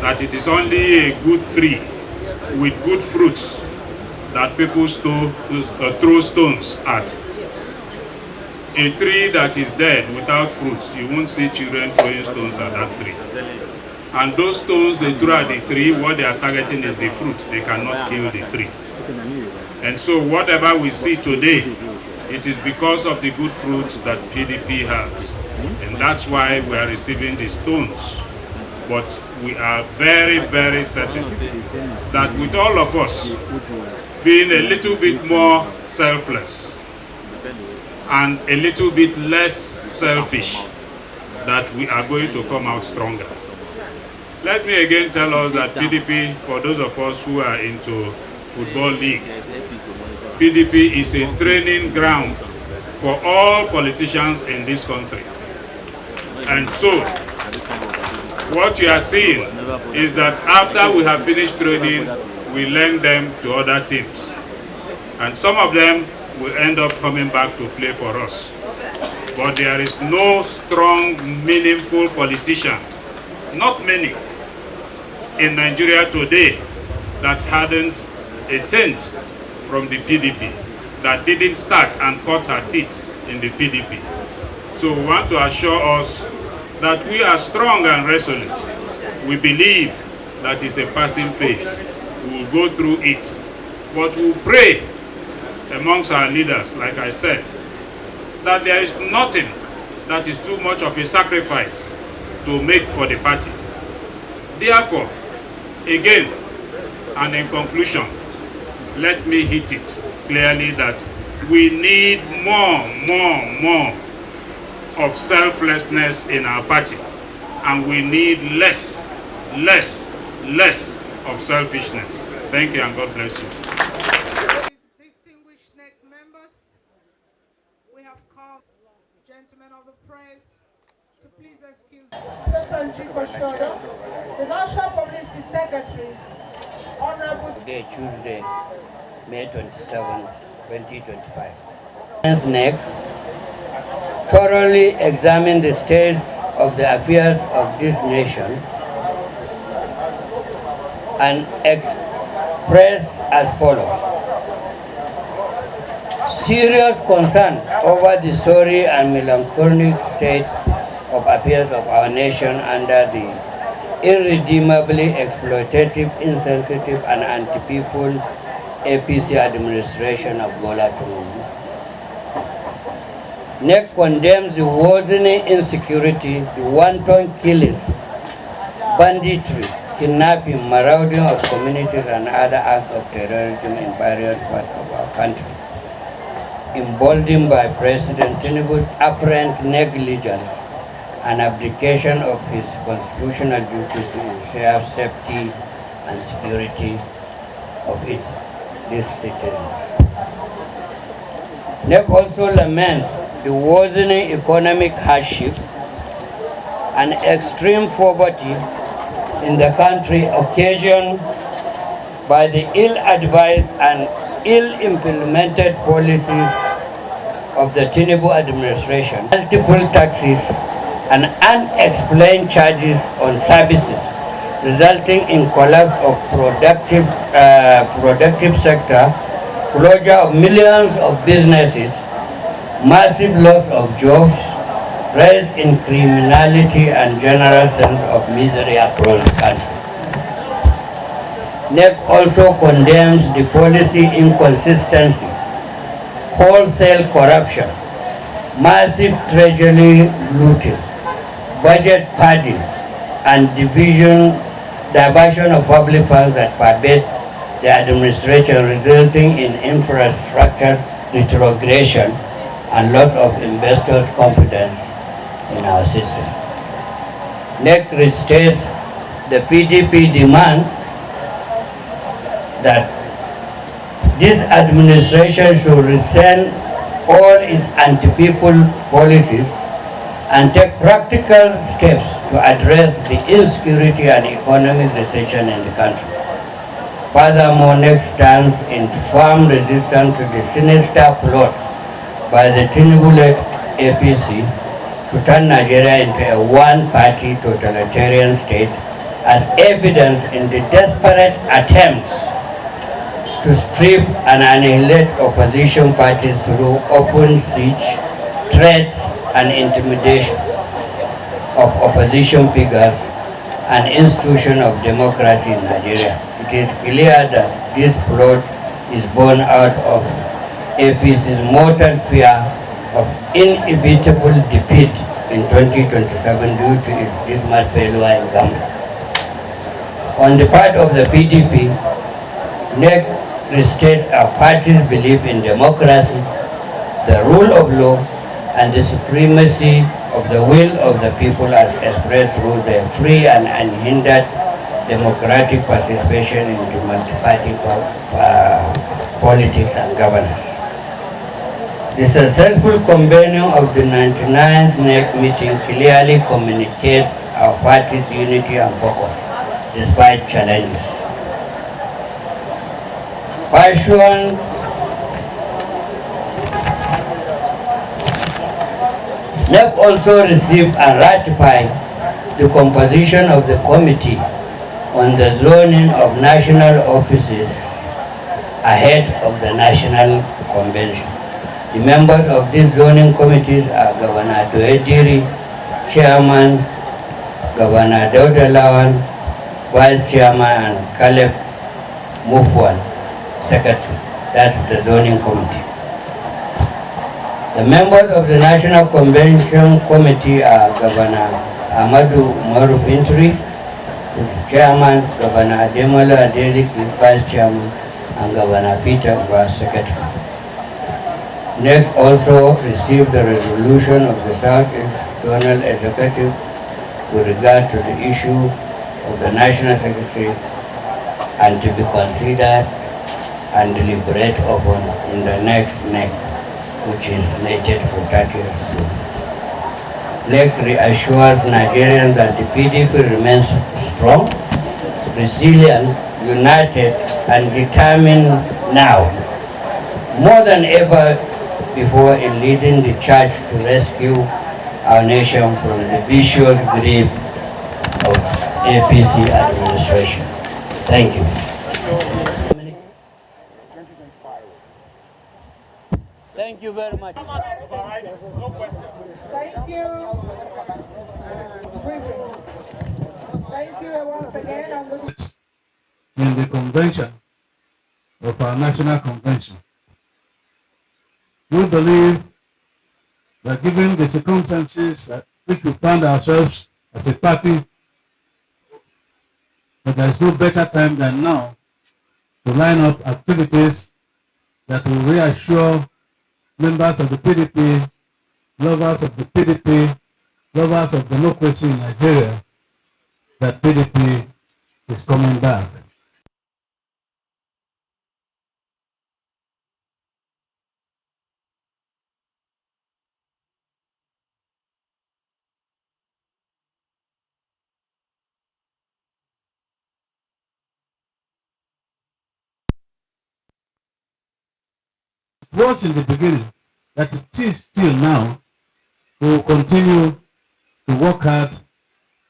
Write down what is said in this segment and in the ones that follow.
that it is only a good tree with good fruits that people throw stones at. A tree that is dead without fruits, you won't see children throwing stones at that tree. And those stones they throw at the tree, what they are targeting is the fruit. They cannot kill the tree. And so whatever we see today, it is because of the good fruits that PDP has. And that's why we are receiving the stones. But we are very, very certain that with all of us being a little bit more selfless and a little bit less selfish, that we are going to come out stronger. Let me again tell us that PDP, for those of us who are into football league, PDP is a training ground for all politicians in this country. And so, what you are seeing is that after we have finished training, we lend them to other teams. And some of them will end up coming back to play for us. But there is no strong, meaningful politician, not many, in Nigeria today that hadn't a tent from the PDP, that didn't start and cut her teeth in the PDP. So we want to assure us that we are strong and resolute. We believe that is a passing phase. We will go through it. But we will pray amongst our leaders, like I said, that there is nothing that is too much of a sacrifice to make for the party. Therefore, again, and in conclusion, let me hit it clearly that we need more of selflessness in our party, and we need less of selfishness. Thank you, and God bless you. Distinguished NEC members, we have come, gentlemen of the press, to please excuse the National Publicity Secretary, Honorable Today, Tuesday, May 27, 2025. NEC thoroughly examine the state of the affairs of this nation and express as follows. Serious concern over the sorry and melancholic state of affairs of our nation under the irredeemably exploitative, insensitive, and anti-people APC administration of Bola Tinubu. NEC condemns the worsening insecurity, the wanton killings, banditry, kidnapping, marauding of communities, and other acts of terrorism in various parts of our country, emboldened by President Tinubu's apparent negligence and abdication of his constitutional duties to ensure safety and security of these citizens. NEC also laments the worsening economic hardship and extreme poverty in the country occasioned by the ill-advised and ill-implemented policies of the Tinubu administration, multiple taxes and unexplained charges on services, resulting in collapse of productive sector, closure of millions of businesses, massive loss of jobs, rise in criminality, and general sense of misery across the country. NEC also condemns the policy inconsistency, wholesale corruption, massive treasury looting, budget padding, and diversion of public funds that forbade the administration, resulting in infrastructure retrogression and loss of investors' confidence in our system. NEC restates the PDP demand that this administration should rescind all its anti-people policies and take practical steps to address the insecurity and economic recession in the country. Furthermore, NEC stands in firm resistance to the sinister plot by the Tinubu-led APC to turn Nigeria into a one-party totalitarian state as evidence in the desperate attempts to strip and annihilate opposition parties through open siege, threats, and intimidation of opposition figures and institution of democracy in Nigeria. It is clear that this plot is born out of APC's mortal fear of inevitable defeat in 2027 due to its dismal failure in government. On the part of the PDP, NEC restates our party's belief in democracy, the rule of law, and the supremacy of the will of the people as expressed through their free and unhindered democratic participation in multi-party politics and governance. The successful convening of the 99th NEC meeting clearly communicates our party's unity and focus despite challenges. Passion NEC also received and ratified the composition of the committee on the zoning of national offices ahead of the national convention. The members of these zoning committees are Governor Doediri, Chairman, Governor Dauda Lawan, Vice Chairman, and Caleb Mufwan, Secretary. That's the zoning committee. The members of the National Convention Committee are Governor Ahmadu Umaru Bintri, Chairman, Governor Ademola Adeleke, Vice Chairman, and Governor Peter Uba, Secretary. Next also received the resolution of the Southeast Zonal Executive with regard to the issue of the National Secretary and to be considered and deliberate upon in the next NEC, which is slated for 30th June. NEC reassures Nigerians that the PDP remains strong, resilient, united, and determined now, more than ever before, in leading the charge to rescue our nation from the vicious grip of APC administration. Thank you. Thank you very much. Thank you. Thank you once again. In the convention of our national convention, we believe that given the circumstances that which we find ourselves as a party, that there is no better time than now to line up activities that will reassure members of the PDP, lovers of the PDP, lovers of democracy in Nigeria, that PDP is coming back. It was in the beginning, that it is still now. We will continue to work hard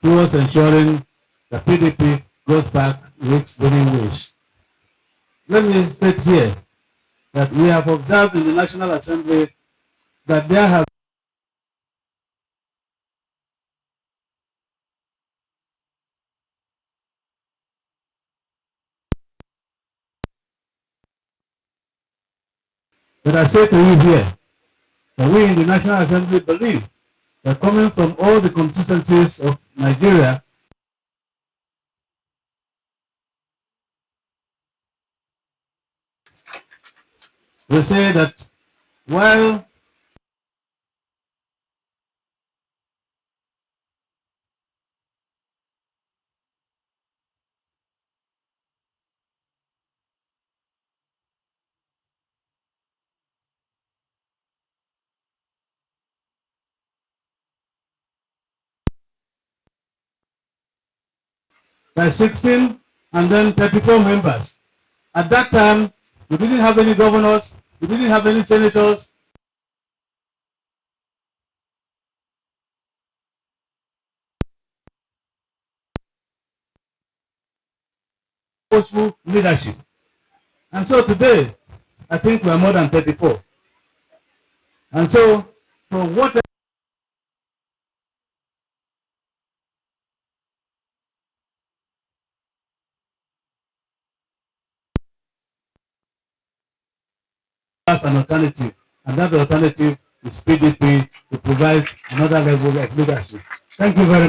towards ensuring the PDP goes back to its winning ways. Let me state here that we have observed in the National Assembly that there have but I say to you here that we in the National Assembly believe that coming from all the constituencies of Nigeria, we say that while by 16 and then 34 members, at that time we didn't have any governors, we didn't have any senators. purposeful leadership. And so today, I think we are more than 34. And so, for what as an alternative, and that alternative is PDP to provide another level of leadership. Thank you very much.